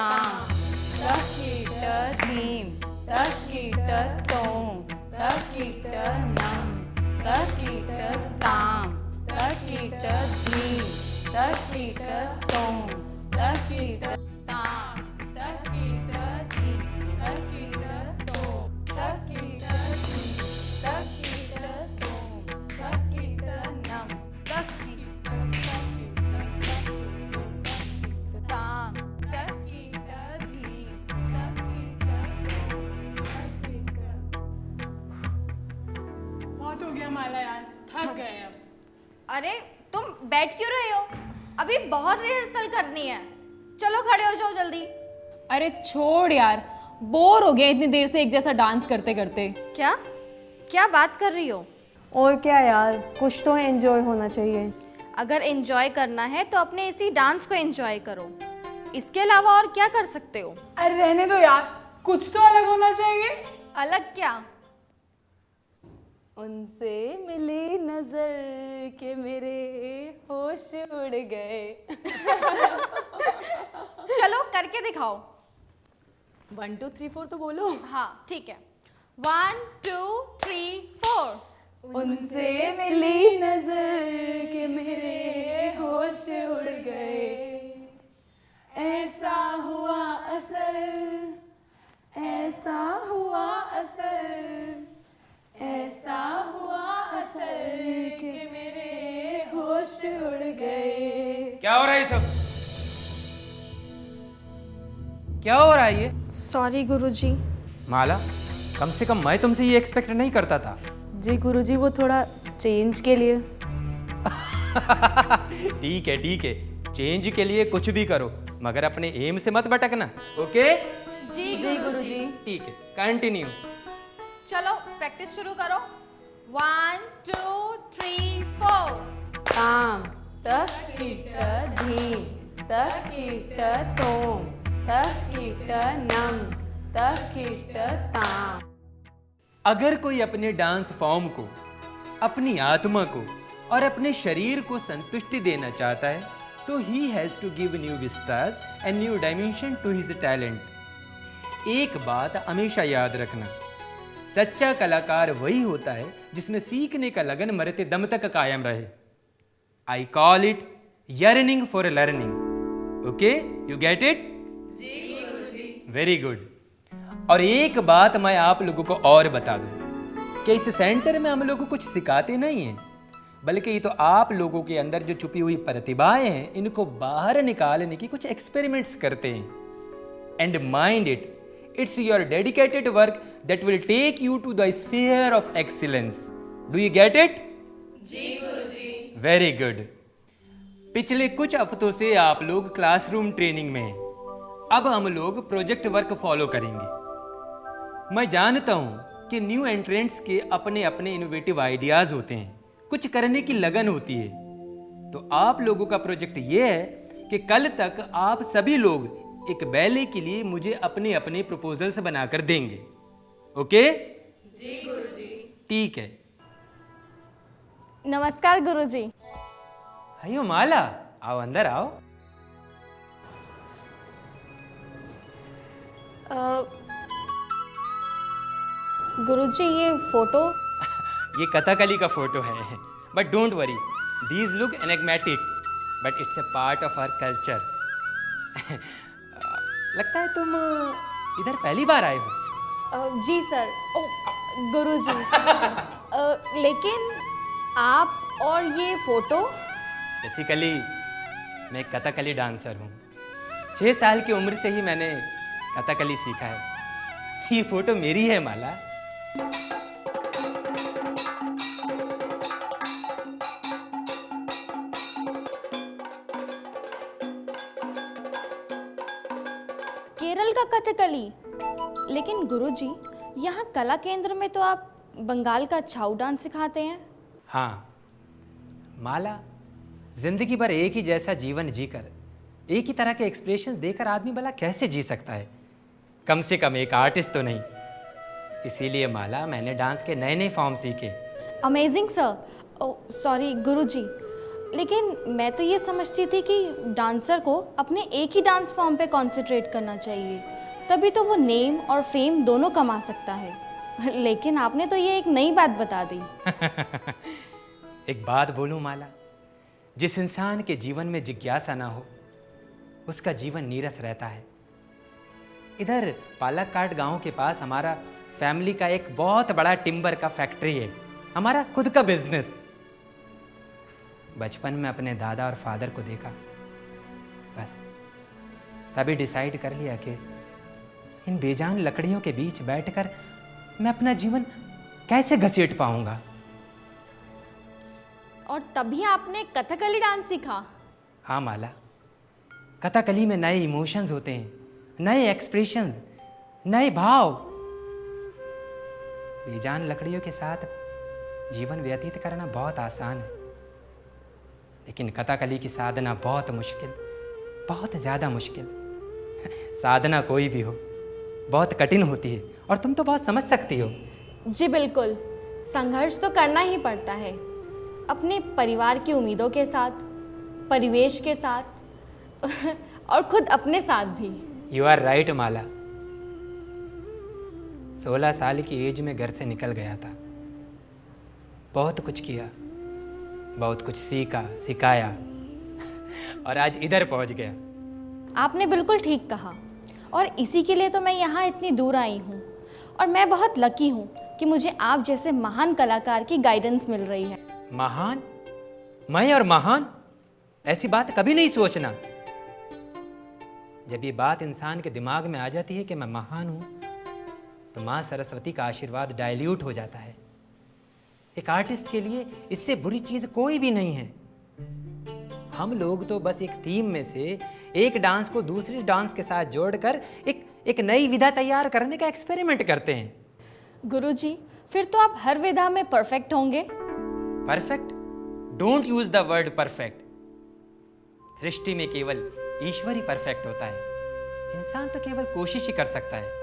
ताम तकीट धीम तकीट तोम तकीट नम तकीट ताम तकीट धीम तकीट तोम तकीट ताम तकीट धीम तकीट तोम तकीट धीम तकीट तोम तकीट नम तकीट ताम तकीट धीम तकीट बहुत हो गया माला यार, थक गए अब। अरे तुम बैठ क्यों रहे हो? अभी बहुत रिहर्सल करनी है। चलो खड़े हो जाओ जल्दी। अरे छोड़ यार, बोर हो गया इतनी देर से एक जैसा डांस करते करते। क्या क्या बात कर रही हो? और क्या यार, कुछ तो एंजॉय होना चाहिए। अगर एंजॉय करना है तो अपने इसी डांस को एंजॉय करो। इसके अलावा और क्या कर सकते हो? अरे रहने दो यार, कुछ तो अलग होना चाहिए। अलग क्या? उनसे मिली नजर के मेरे होश उड़ गए। चलो करके दिखाओ। 1 2 3 4 तो बोलो। हाँ ठीक है। 1 2 3 4। उनसे मिली नजर के मेरे होश उड़ गए, ऐसा हुआ असर, ऐसा हुआ असर, ऐसा हुआ असर कि मेरे होश उड़ गए। क्या हो रहा है ये सब? क्या हो रहा है ये? सॉरी गुरुजी। माला, कम से कम मैं तुमसे ये एक्सपेक्ट नहीं करता था। जी गुरुजी, वो थोड़ा चेंज के लिए। ठीक है, चेंज के लिए कुछ भी करो, मगर अपने एम से मत भटकना। ओके? जी गुरुजी। ठीक है, कंटिन्यू। चलो प्रैक्टिस शुरू करो। 1 2 3 4। ताम तकीट धीम तकीट तोम तकीट नम तकीट ताम। अगर कोई अपने डांस फॉर्म को, अपनी आत्मा को और अपने शरीर को संतुष्टि देना चाहता है, तो he has to give new vistas and new dimension to his talent. एक बात हमेशा याद रखना, सच्चा कलाकार वही होता है जिसमें सीखने का लगन मरते दम तक कायम रहे। I call it yearning for learning. Okay, you get it? Very good. और एक बात मैं आप लोगों को और बता दूं कि इस सेंटर में हम लोग को कुछ सिखाते नहीं हैं, बल्कि ये तो आप लोगों के अंदर जो छुपी हुई प्रतिभाएं हैं, इनको बाहर निकालने की कुछ एक्सपेरिमेंट्स करते हैं। And mind it, it's your dedicated work that will take you to the sphere of excellence. Do you get it? जी गुरुजी। Very good. पिछले कुछ हफ्तों से आप लोग क्लासरूम ट्रेनिंग में हैं। अब हम लोग प्रोजेक्ट वर्क फॉलो करेंगे। मैं जानता हूं कि न्यू एंट्रेंट्स के अपने अपने इनोवेटिव आइडियाज होते हैं, कुछ करने की लगन होती है। तो आप लोगों का प्रोजेक्ट ये है कि कल तक आप सभी लोग एक बैले के लिए मुझे अपने अपने प्रपोजल्स बनाकर देंगे। ओके? जी गुरुजी। ठीक है। नमस्कार गुरुजी। अयो माला, आओ अंदर आओ। गुरुजी ये फोटो। ये कथकली का फोटो है, but don't worry, these look enigmatic, but it's a part of our culture. लगता है तुम इधर पहली बार आए हो। जी सर। गुरुजी। लेकिन आप और ये फोटो। बेसिकली मैं कथकली डांसर हूँ। 6 साल की उम्र से ही मैंने कथकली सीखा है। ये फोटो मेरी है माला। केरल का कथकली। लेकिन गुरुजी, यहाँ कला केंद्र में तो आप बंगाल का छाऊ डांस सिखाते हैं। हाँ माला, जिंदगी भर एक ही जैसा जीवन जीकर, एक ही तरह के एक्सप्रेशन देकर आदमी भला कैसे जी सकता है? कम से कम एक आर्टिस्ट तो नहीं। इसीलिए माला, मैंने डांस के नए नए फॉर्म सीखे। Amazing sir. सॉरी गुरुजी, लेकिन मैं तो ये समझती थी कि डांसर को अपने एक ही डांस फॉर्म पे कॉन्सेंट्रेट करना चाहिए, तभी तो वो नेम और फेम दोनों कमा सकता है। लेकिन आपने तो ये एक नई बात बता दी। एक बात बोलूं माला, जिस इंसान के जीवन में जिज्ञासा ना हो उसका जीवन नीरस रहता है। इधर पालक्काड गांव के पास हमारा फैमिली का एक बहुत बड़ा टिम्बर का फैक्ट्री है, हमारा खुद का बिजनेस। बचपन में अपने दादा और फादर को देखा, बस तभी डिसाइड कर लिया कि इन बेजान लकड़ियों के बीच बैठकर मैं अपना जीवन कैसे घसीट पाऊंगा। और तभी आपने कथकली डांस सीखा? हाँ माला, कथकली में नए इमोशंस होते हैं, नए एक्सप्रेशंस, नए भाव। बेजान लकड़ियों के साथ जीवन व्यतीत करना बहुत आसान है, लेकिन कथकली की साधना बहुत मुश्किल, बहुत ज़्यादा मुश्किल। साधना कोई भी हो बहुत कठिन होती है, और तुम तो बहुत समझ सकती हो। जी बिल्कुल, संघर्ष तो करना ही पड़ता है, अपने परिवार की उम्मीदों के साथ, परिवेश के साथ और खुद अपने साथ भी। यू आर राइट माला। 16 साल की एज में घर से निकल गया था, बहुत कुछ किया, बहुत कुछ सीखा सिखाया, और आज इधर पहुंच गया। आपने बिल्कुल ठीक कहा, और इसी के लिए तो मैं यहाँ इतनी दूर आई हूँ, और मैं बहुत लकी हूँ कि मुझे आप जैसे महान कलाकार की गाइडेंस मिल रही है। महान? मैं और महान? ऐसी बात कभी नहीं सोचना। जब ये बात इंसान के दिमाग में आ जाती है कि मैं महान हूं, तो माँ सरस्वती का आशीर्वाद डाइल्यूट हो जाता है। एक आर्टिस्ट के लिए इससे बुरी चीज कोई भी नहीं है। हम लोग तो बस एक थीम में से एक डांस को दूसरी डांस के साथ जोड़कर एक नई विधा तैयार करने का एक्सपेरिमेंट करते हैं। गुरुजी, फिर तो आप हर विधा में परफेक्ट होंगे। Perfect? Don't use the word perfect. सृष्टि में केवल ईश्वर ही परफेक्ट होता है, इंसान तो केवल कोशिश ही कर सकता है।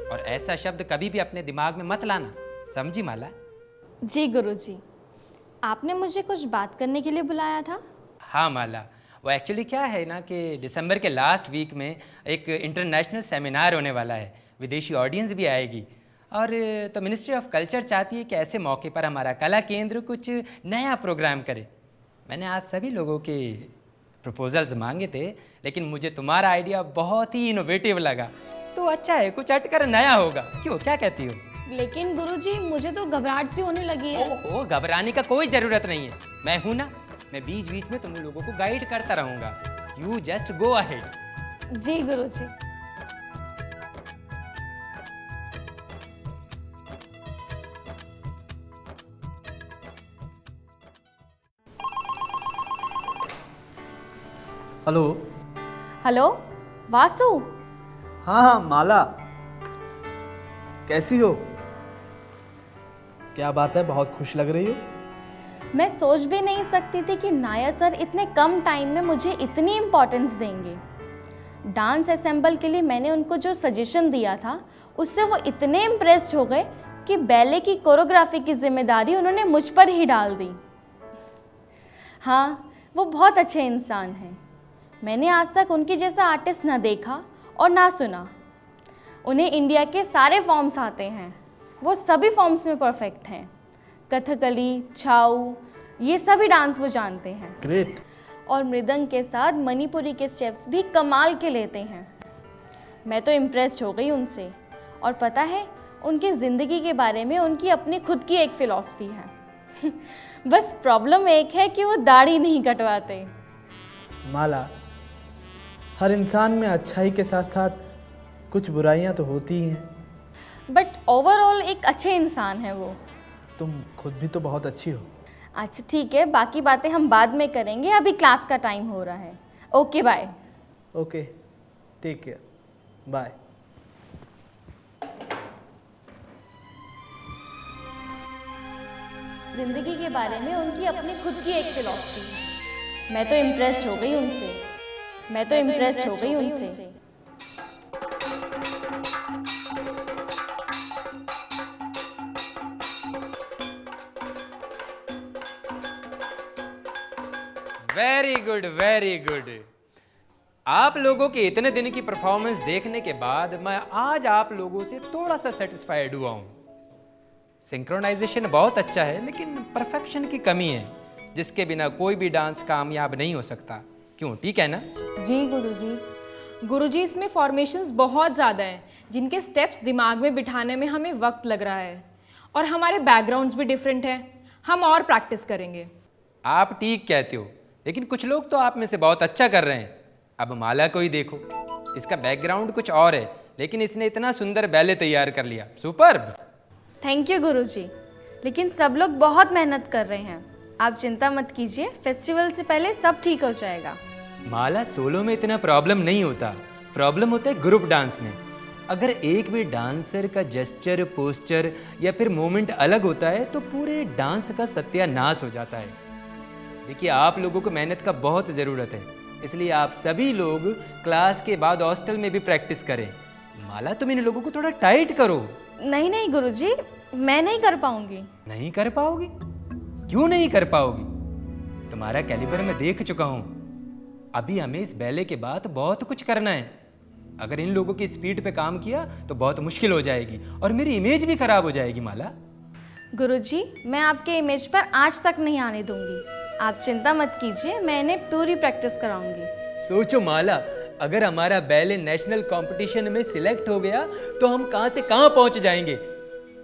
और ऐसा शब्द कभी भी अपने दिमाग में मत लाना, समझी माला? जी गुरुजी, आपने मुझे कुछ बात करने के लिए बुलाया था? हाँ माला, वो एक्चुअली क्या है ना कि दिसंबर के लास्ट वीक में एक इंटरनेशनल सेमिनार होने वाला है, विदेशी ऑडियंस भी आएगी, और तो मिनिस्ट्री ऑफ कल्चर चाहती है कि ऐसे मौके पर हमारा कला केंद्र कुछ नया प्रोग्राम करे। मैंने आप सभी लोगों के प्रपोजल्स मांगे थे, लेकिन मुझे तुम्हारा आइडिया बहुत ही इनोवेटिव लगा, तो अच्छा है, कुछ हटकर नया होगा। क्यों, क्या कहती हो? लेकिन गुरुजी, मुझे तो घबराहट सी होने लगी है। ओहो, घबराने का कोई ज़रूरत नहीं है, मैं हूं ना, मैं बीच बीच में तुम लोगों को गाइड करता रहूंगा। You just go ahead. जी गुरुजी। हेलो। हेलो वासु। हाँ हाँ माला, कैसी हो? क्या बात है, बहुत खुश लग रही हो। मैं सोच भी नहीं सकती थी कि नायर सर इतने कम टाइम में मुझे इतनी इम्पोर्टेंस देंगे। डांस असेंबल के लिए मैंने उनको जो सजेशन दिया था, उससे वो इतने इम्प्रेस्ड हो गए कि बैले की कोरियोग्राफी की जिम्मेदारी उन्होंने मुझ पर ही डाल दी। हाँ, वो बहुत अच्छे इंसान हैं। मैंने आज तक उनके जैसा आर्टिस्ट ना देखा और ना सुना। उन्हें इंडिया के सारे फॉर्म्स आते हैं, वो सभी फॉर्म्स में परफेक्ट हैं। कथकली, छाऊ, ये सभी डांस वो जानते हैं। ग्रेट। और मृदंग के साथ मणिपुरी के स्टेप्स भी कमाल के लेते हैं। मैं तो इम्प्रेस्ड हो गई उनसे। और पता है, उनकी ज़िंदगी के बारे में उनकी अपनी खुद की एक फ़िलॉसफी है। बस प्रॉब्लम एक है कि वो दाढ़ी नहीं कटवाते। माला, हर इंसान में अच्छाई के साथ साथ कुछ बुराइयां तो होती ही हैं। बट ओवरऑल एक अच्छे इंसान है वो। तुम खुद भी तो बहुत अच्छी हो। अच्छा ठीक है, बाकी बातें हम बाद में करेंगे, अभी क्लास का टाइम हो रहा है। Okay bye. Okay, take care, bye. जिंदगी के बारे में उनकी अपनी खुद की एक फिलॉसफी है। मैं तो इम्प्रेस्ड हो गई उनसे। Very good, very good. आप लोगों के इतने दिन की परफॉर्मेंस देखने के बाद मैं आज आप लोगों से थोड़ा सा सेटिस्फाइड हुआ हूं। सिंक्रोनाइजेशन बहुत अच्छा है, लेकिन परफेक्शन की कमी है, जिसके बिना कोई भी डांस कामयाब नहीं हो सकता। क्यों, ठीक है ना? जी गुरुजी। गुरुजी, इसमें फॉर्मेशंस बहुत ज़्यादा हैं, जिनके स्टेप्स दिमाग में बिठाने में हमें वक्त लग रहा है, और हमारे बैकग्राउंड्स भी डिफरेंट हैं। हम और प्रैक्टिस करेंगे। आप ठीक कहते हो, लेकिन कुछ लोग तो आप में से बहुत अच्छा कर रहे हैं। अब माला को ही देखो, इसका बैकग्राउंड कुछ और है, लेकिन इसने इतना सुंदर बैले तैयार कर लिया। सुपर्ब। थैंक यू गुरुजी, लेकिन सब लोग बहुत मेहनत कर रहे हैं। आप चिंता मत कीजिए, फेस्टिवल से पहले सब ठीक हो जाएगा। माला, सोलो में इतना प्रॉब्लम नहीं होता, प्रॉब्लम होता है ग्रुप डांस में। अगर एक भी डांसर का जेस्चर, पोस्चर या फिर मूवमेंट अलग होता है तो पूरे डांस का सत्यानाश हो जाता है। देखिए, आप लोगों को मेहनत का बहुत ज़रूरत है, इसलिए आप सभी लोग क्लास के बाद हॉस्टल में भी प्रैक्टिस करें। माला, तुम इन लोगों को थोड़ा टाइट करो। नहीं नहीं गुरुजी, मैं नहीं कर पाऊंगी। नहीं कर पाओगी? क्यों नहीं कर पाओगी? तुम्हारा कैलिबर मैं देख चुका हूं। अभी हमें इस बैले के बाद बहुत कुछ करना है। अगर इन लोगों की स्पीड पे काम किया तो बहुत मुश्किल हो जाएगी और मेरी इमेज भी खराब हो जाएगी। माला, गुरुजी, मैं आपके इमेज पर आज तक नहीं आने दूंगी। आप चिंता मत कीजिए, मैं इन्हें पूरी प्रैक्टिस कराऊंगी। सोचो माला, अगर हमारा बैले नेशनल कंपटीशन में सिलेक्ट हो गया तो हम कहां से कहां पहुंच जाएंगे।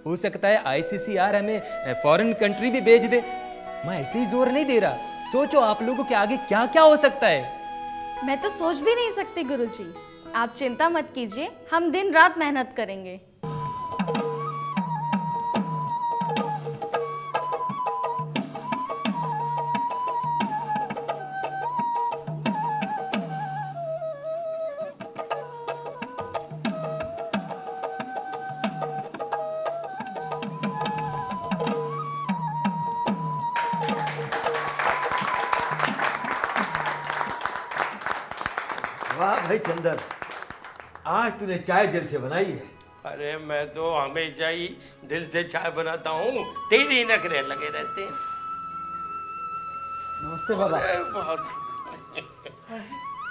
हो सकता है ICCR हमें फॉरेन कंट्री भी भेज दे। मैं ऐसे ही जोर नहीं दे रहा, सोचो आप लोगों के आगे क्या क्या हो सकता है। मैं तो सोच भी नहीं सकती गुरुजी। आप चिंता मत कीजिए, हम दिन रात मेहनत करेंगे। वाह भाई चंदर, आज तूने चाय दिल से बनाई है। अरे मैं तो हमेशा ही दिल से चाय बनाता हूँ, तेरी नखरे लगे रहते हैं। नमस्ते बाबा। अरे बहुत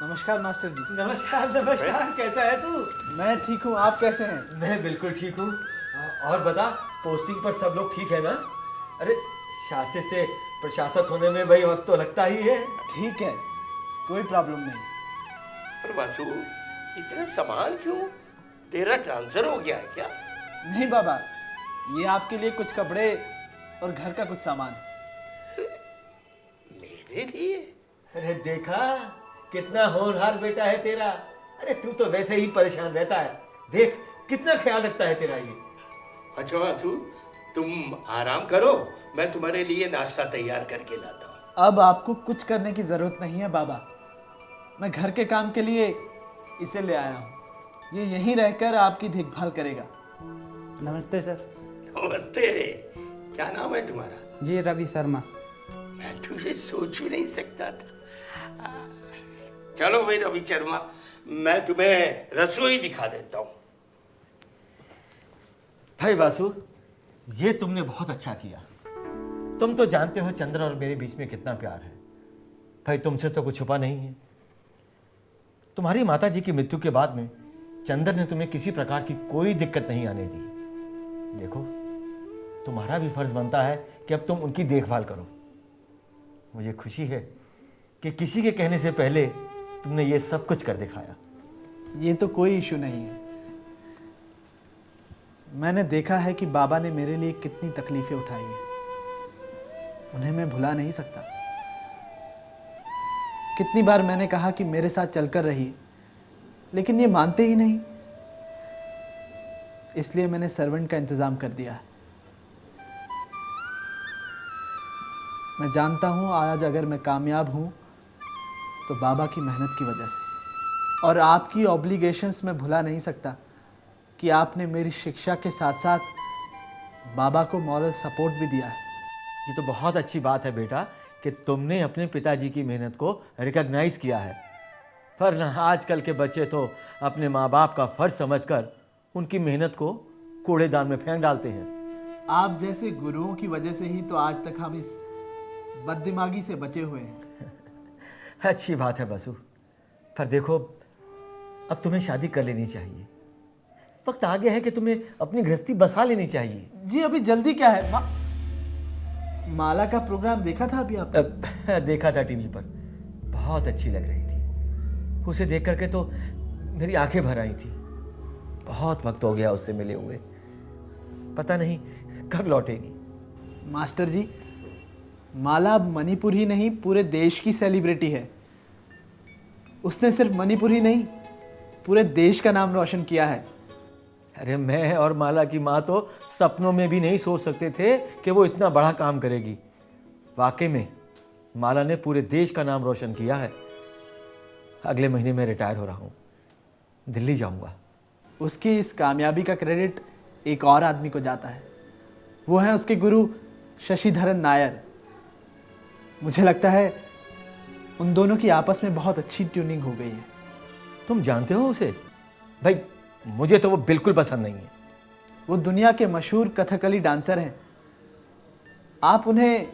नमस्कार मास्टर जी। नमस्कार नमस्कार, कैसा है तू? मैं ठीक हूँ, आप कैसे हैं? मैं बिल्कुल ठीक हूँ। और बता, पोस्टिंग पर सब लोग ठीक है ना? अरे शासित से प्रशासक होने में भाई वक्त तो लगता ही है। ठीक है, कोई प्रॉब्लम नहीं। पर वासु, इतना सामान क्यों? तेरा ट्रांसफर हो गया है क्या? नहीं बाबा, ये आपके लिए कुछ कपड़े और घर का कुछ सामान। मेरे लिए? अरे देखा, कितना होनहार बेटा है तेरा। अरे तू तो वैसे ही परेशान रहता है, देख कितना ख्याल रखता है तेरा ये। अच्छा वासु, तुम आराम करो, मैं तुम्हारे लिए नाश्ता तैयार करके लाता हूँ। अब आपको कुछ करने की जरूरत नहीं है बाबा। मैं घर के काम के लिए इसे ले आया हूँ। ये यहीं रहकर आपकी देखभाल करेगा। नमस्ते सर। नमस्ते। क्या नाम है तुम्हारा? जी रवि शर्मा। मैं तुझे सोच भी नहीं सकता था। चलो भाई रवि शर्मा, मैं तुम्हें रसोई दिखा देता हूँ। भाई वासु, ये तुमने बहुत अच्छा किया। तुम तो जानते हो चंद्र और मेरे बीच में कितना प्यार है। भाई तुमसे तो कुछ छुपा नहीं है। तुम्हारी माता जी की मृत्यु के बाद में चंदर ने तुम्हें किसी प्रकार की कोई दिक्कत नहीं आने दी। देखो, तुम्हारा भी फर्ज बनता है कि अब तुम उनकी देखभाल करो। मुझे खुशी है कि किसी के कहने से पहले तुमने ये सब कुछ कर दिखाया। ये तो कोई इशू नहीं है। मैंने देखा है कि बाबा ने मेरे लिए कितनी तकलीफें उठाई हैं। उन्हें मैं भुला नहीं सकता। कितनी बार मैंने कहा कि मेरे साथ चलकर रहिए, लेकिन ये मानते ही नहीं। इसलिए मैंने सर्वेंट का इंतज़ाम कर दिया है। मैं जानता हूँ आज अगर मैं कामयाब हूँ तो बाबा की मेहनत की वजह से। और आपकी ऑब्लिगेशंस मैं भुला नहीं सकता कि आपने मेरी शिक्षा के साथ साथ बाबा को मॉरल सपोर्ट भी दिया है। ये तो बहुत अच्छी बात है बेटा कि तुमने अपने पिताजी की मेहनत को रिकॉग्नाइज किया है। वरना आजकल के बच्चे तो अपने माँ बाप का फर्ज समझकर उनकी मेहनत को कूड़ेदान में फेंक डालते हैं। आप जैसे गुरुओं की वजह से ही तो आज तक हम इस बददिमागी से बचे हुए हैं। अच्छी बात है बसु, पर देखो अब तुम्हें शादी कर लेनी चाहिए। वक्त आ गया है कि तुम्हें अपनी गृहस्थी बसा लेनी चाहिए। जी अभी जल्दी क्या है? माला का प्रोग्राम देखा था अभी आप? देखा था टीवी पर, बहुत अच्छी लग रही थी। उसे देख करके तो मेरी आंखें भर आई थी। बहुत वक्त हो गया उससे मिले हुए, पता नहीं कब लौटेगी। मास्टर जी, माला अब मणिपुर ही नहीं पूरे देश की सेलिब्रिटी है। उसने सिर्फ मणिपुर ही नहीं पूरे देश का नाम रोशन किया है। अरे मैं और माला की माँ तो सपनों में भी नहीं सोच सकते थे कि वो इतना बड़ा काम करेगी। वाकई में माला ने पूरे देश का नाम रोशन किया है। अगले महीने में रिटायर हो रहा हूँ, दिल्ली जाऊँगा। उसकी इस कामयाबी का क्रेडिट एक और आदमी को जाता है, वो है उसके गुरु शशिधरन नायर। मुझे लगता है उन दोनों की आपस में बहुत अच्छी ट्यूनिंग हो गई है। तुम जानते हो उसे? भाई मुझे तो वो बिल्कुल पसंद नहीं है। वो दुनिया के मशहूर कथकली डांसर हैं। आप उन्हें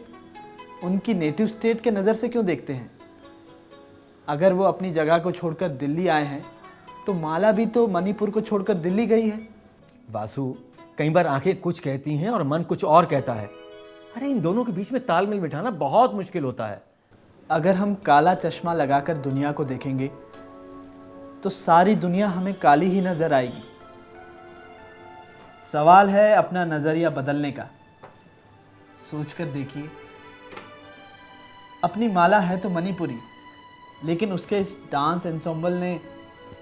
उनकी नेटिव स्टेट के नज़र से क्यों देखते हैं? अगर वो अपनी जगह को छोड़कर दिल्ली आए हैं तो माला भी तो मणिपुर को छोड़कर दिल्ली गई है। वासु, कई बार आंखें कुछ कहती हैं और मन कुछ और कहता है। अरे इन दोनों के बीच में तालमेल बिठाना बहुत मुश्किल होता है। अगर हम काला चश्मा लगाकर दुनिया को देखेंगे तो सारी दुनिया हमें काली ही नजर आएगी। सवाल है अपना नजरिया बदलने का। सोचकर देखिए, अपनी माला है तो मणिपुरी, लेकिन उसके इस डांस एंसेम्बल ने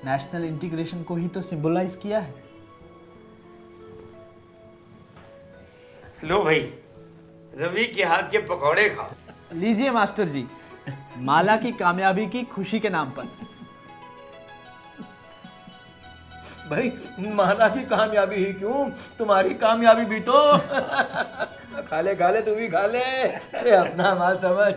नेशनल इंटीग्रेशन को ही तो सिंबलाइज किया है। लो भाई, रवि के हाथ के पकौड़े खाओ। लीजिए मास्टर जी, माला की कामयाबी की खुशी के नाम पर। भाई माला की कामयाबी ही क्यों, तुम्हारी कामयाबी भी तो। खा ले तू भी खा ले। अरे अपना माल समझ।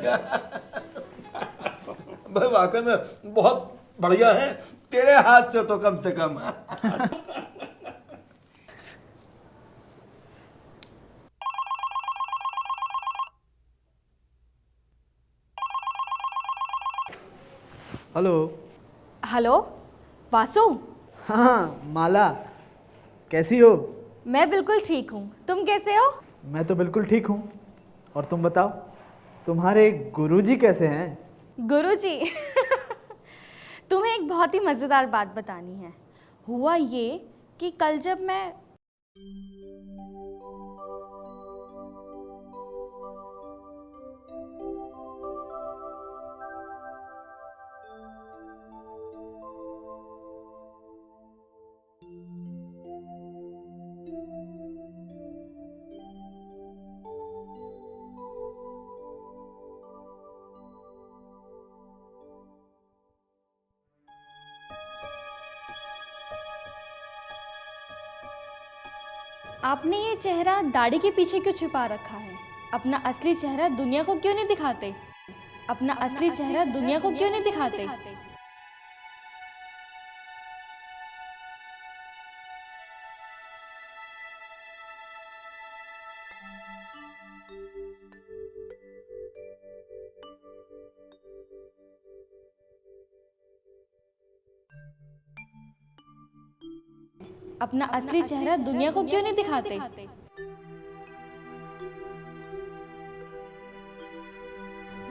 भाई वाकई में बहुत बढ़िया है, तेरे हाथ से तो कम से कम। हेलो। हेलो वासु। हाँ माला, कैसी हो? मैं बिल्कुल ठीक हूँ, तुम कैसे हो? मैं तो बिल्कुल ठीक हूँ। और तुम बताओ, तुम्हारे गुरुजी कैसे हैं? गुरुजी तुम्हें एक बहुत ही मज़ेदार बात बतानी है। हुआ ये कि कल जब मैं आपने ये चेहरा दाढ़ी के पीछे क्यों छिपा रखा है? अपना असली चेहरा दुनिया को क्यों नहीं दिखाते? अपना असली चेहरा दुनिया को क्यों नहीं दिखाते? अपना असली चेहरा दुनिया को क्यों नहीं दिखाते?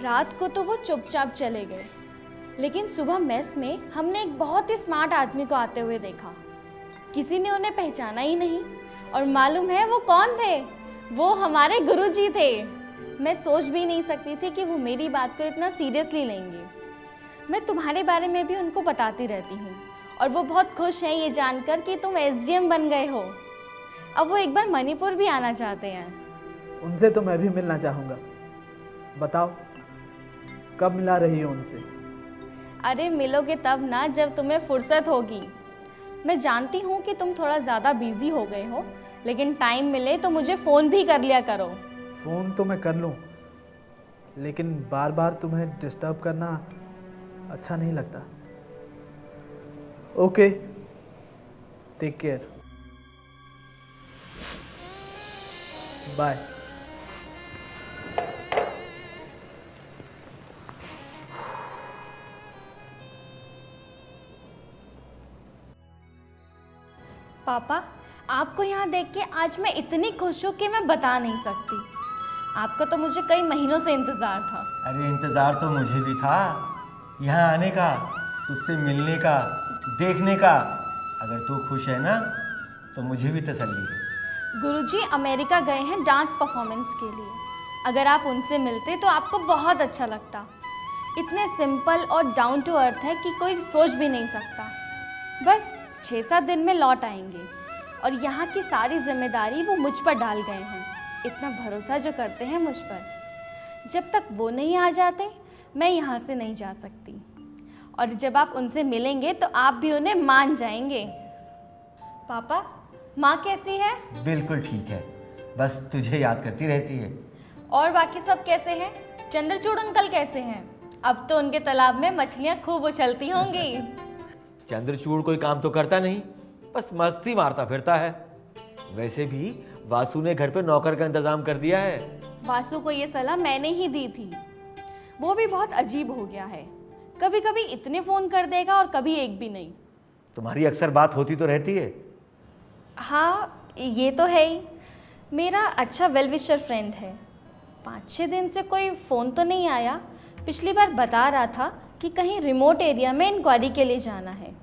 रात को तो वो चुपचाप चले गए, लेकिन सुबह मेस में हमने एक बहुत ही स्मार्ट आदमी को आते हुए देखा। किसी ने उन्हें पहचाना ही नहीं, और मालूम है वो कौन थे? वो हमारे गुरुजी थे। मैं सोच भी नहीं सकती थी कि वो मेरी बात को इतना सीरियसली लेंगे। मैं तुम्हारे बारे में भी उनको बताती रहती हूँ, और वो बहुत खुश हैं ये जानकर कि तुम एसडीएम बन गए हो। अब वो एक बार मणिपुर भी आना चाहते हैं। उनसे तो मैं भी मिलना चाहूँगा। बताओ कब मिला रही हो उनसे? अरे मिलोगे तब ना जब तुम्हें फुर्सत होगी। मैं जानती हूँ कि तुम थोड़ा ज़्यादा बिजी हो गए हो, लेकिन टाइम मिले तो मुझे फ़ोन भी कर लिया करो। फ़ोन तो मैं कर लूँ, लेकिन बार बार तुम्हें डिस्टर्ब करना अच्छा नहीं लगता। Okay, take care, bye. पापा, आपको यहाँ देख के आज मैं इतनी खुश हूँ कि मैं बता नहीं सकती। आपका तो मुझे कई महीनों से इंतज़ार था। अरे इंतज़ार तो मुझे भी था, यहाँ आने का, तुझसे मिलने का, देखने का। अगर तू खुश है ना तो मुझे भी तसल्ली है। गुरुजी अमेरिका गए हैं डांस परफॉर्मेंस के लिए। अगर आप उनसे मिलते तो आपको बहुत अच्छा लगता। इतने सिंपल और डाउन टू अर्थ है कि कोई सोच भी नहीं सकता। बस 6-7 दिन में लौट आएंगे और यहाँ की सारी जिम्मेदारी वो मुझ पर डाल गए हैं। इतना भरोसा जो करते हैं मुझ पर। जब तक वो नहीं आ जाते मैं यहाँ से नहीं जा सकती। और जब आप उनसे मिलेंगे तो आप भी उन्हें मान जाएंगे। पापा, माँ कैसी है? बिल्कुल ठीक है, बस तुझे याद करती रहती है। और बाकी सब कैसे हैं? चंद्रचूड़ अंकल कैसे हैं? अब तो उनके तालाब में मछलियाँ खूब उछलती होंगी। चंद्रचूड़ कोई काम तो करता नहीं, बस मस्ती मारता फिरता है। वैसे भी वासु ने घर पे नौकर का इंतजाम कर दिया है। वासु को ये सलाह मैंने ही दी थी। वो भी बहुत अजीब हो गया है। कभी कभी इतने फ़ोन कर देगा और कभी एक भी नहीं। तुम्हारी अक्सर बात होती तो रहती है। हाँ, ये तो है ही। मेरा अच्छा वेल विशर फ्रेंड है। 5-6 दिन से कोई फ़ोन तो नहीं आया। पिछली बार बता रहा था कि कहीं रिमोट एरिया में इंक्वायरी के लिए जाना है।